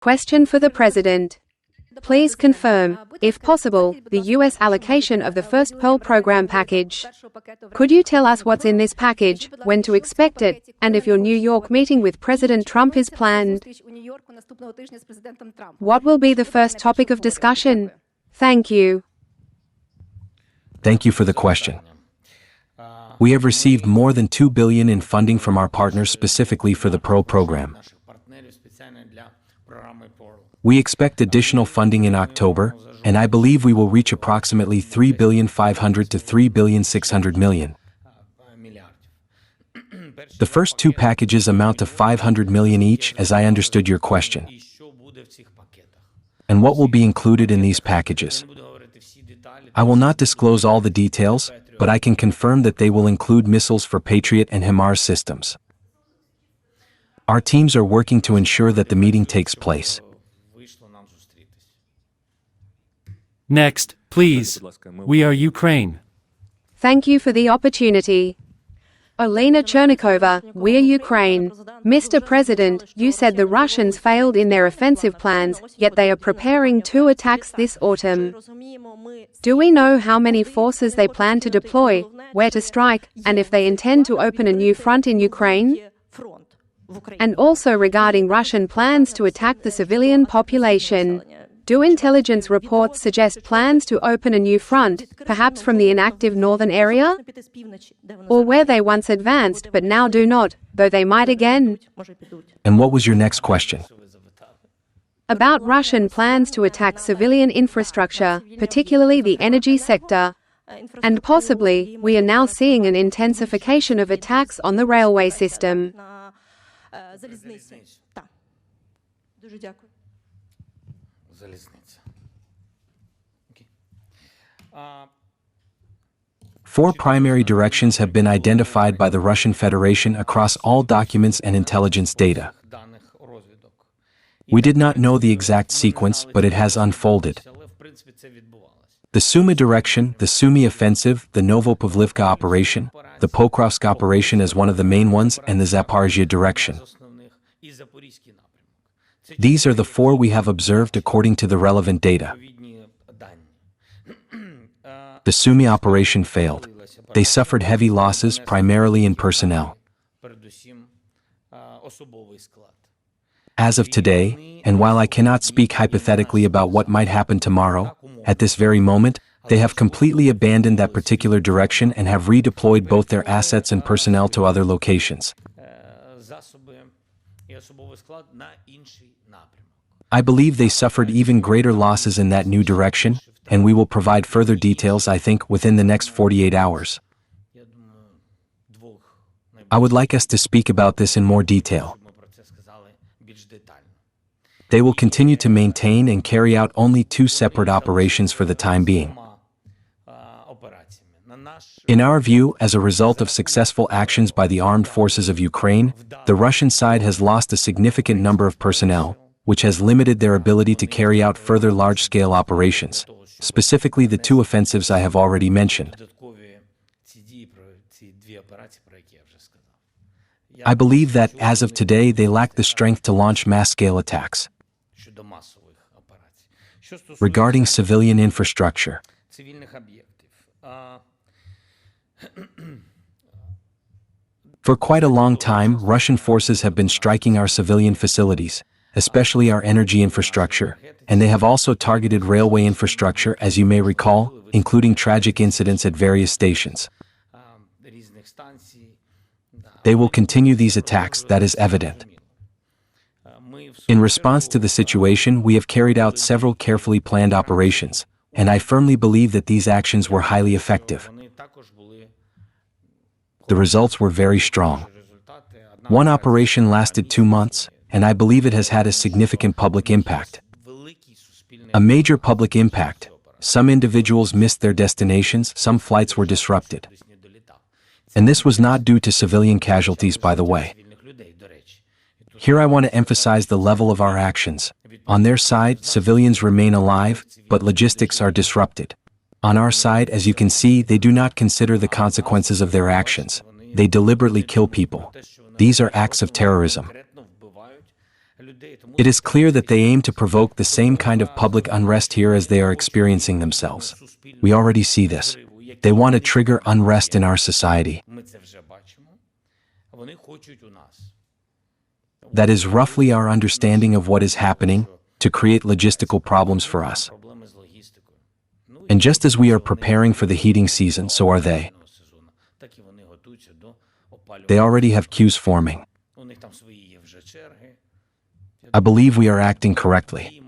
Question for the President. Please confirm, if possible, the U.S. allocation of the first Purl program package. Could you tell us what's in this package, when to expect it, and if your New York meeting with President Trump is planned? What will be the first topic of discussion? Thank you. Thank you for the question. We have received more than $2 billion in funding from our partners specifically for the Purl program. We expect additional funding in October, and I believe we will reach approximately $3,500,000,000 to $3,600,000,000. The first two packages amount to $500 million each, as I understood your question. And what will be included in these packages? I will not disclose all the details, but I can confirm that they will include missiles for Patriot and HIMARS systems. Our teams are working to ensure that the meeting takes place. Next, please. We are Ukraine. Thank you for the opportunity. Olena Chernikova, we are Ukraine. Mr. President, you said the Russians failed in their offensive plans, yet they are preparing two attacks this autumn. Do we know how many forces they plan to deploy, where to strike, and if they intend to open a new front in Ukraine? And also regarding Russian plans to attack the civilian population. Do intelligence reports suggest plans to open a new front, perhaps from the inactive northern area? Or where they once advanced but now do not, though they might again? And what was your next question? About Russian plans to attack civilian infrastructure, particularly the energy sector. And possibly, we are now seeing an intensification of attacks on the railway system. Four primary directions have been identified by the Russian Federation across all documents and intelligence data. We did not know the exact sequence, but it has unfolded. The Sumy direction, the Sumy offensive, the Novopavlivka operation, the Pokrovsk operation as one of the main ones, and the Zaporizhzhia direction. These are the four we have observed according to the relevant data. The Sumy operation failed. They suffered heavy losses, primarily in personnel. As of today, and while I cannot speak hypothetically about what might happen tomorrow, at this very moment, they have completely abandoned that particular direction and have redeployed both their assets and personnel to other locations. I believe they suffered even greater losses in that new direction, and we will provide further details, I think, within the next 48 hours. I would like us to speak about this in more detail. They will continue to maintain and carry out only two separate operations for the time being. In our view, as a result of successful actions by the armed forces of Ukraine, the Russian side has lost a significant number of personnel, which has limited their ability to carry out further large-scale operations, specifically the two offensives I have already mentioned. I believe that, as of today, they lack the strength to launch mass-scale attacks. Regarding civilian infrastructure, for quite a long time, Russian forces have been striking our civilian facilities, especially our energy infrastructure, and they have also targeted railway infrastructure, as you may recall, including tragic incidents at various stations. They will continue these attacks, that is evident. In response to the situation, we have carried out several carefully planned operations, and I firmly believe that these actions were highly effective. The results were very strong. One operation lasted 2 months, and I believe it has had a significant public impact. A major public impact. Some individuals missed their destinations, some flights were disrupted. And this was not due to civilian casualties, by the way. Here I want to emphasize the level of our actions. On their side, civilians remain alive, but logistics are disrupted. On our side, as you can see, they do not consider the consequences of their actions. They deliberately kill people. These are acts of terrorism. It is clear that they aim to provoke the same kind of public unrest here as they are experiencing themselves. We already see this. They want to trigger unrest in our society. That is roughly our understanding of what is happening, to create logistical problems for us. And just as we are preparing for the heating season, so are they. They already have queues forming. I believe we are acting correctly.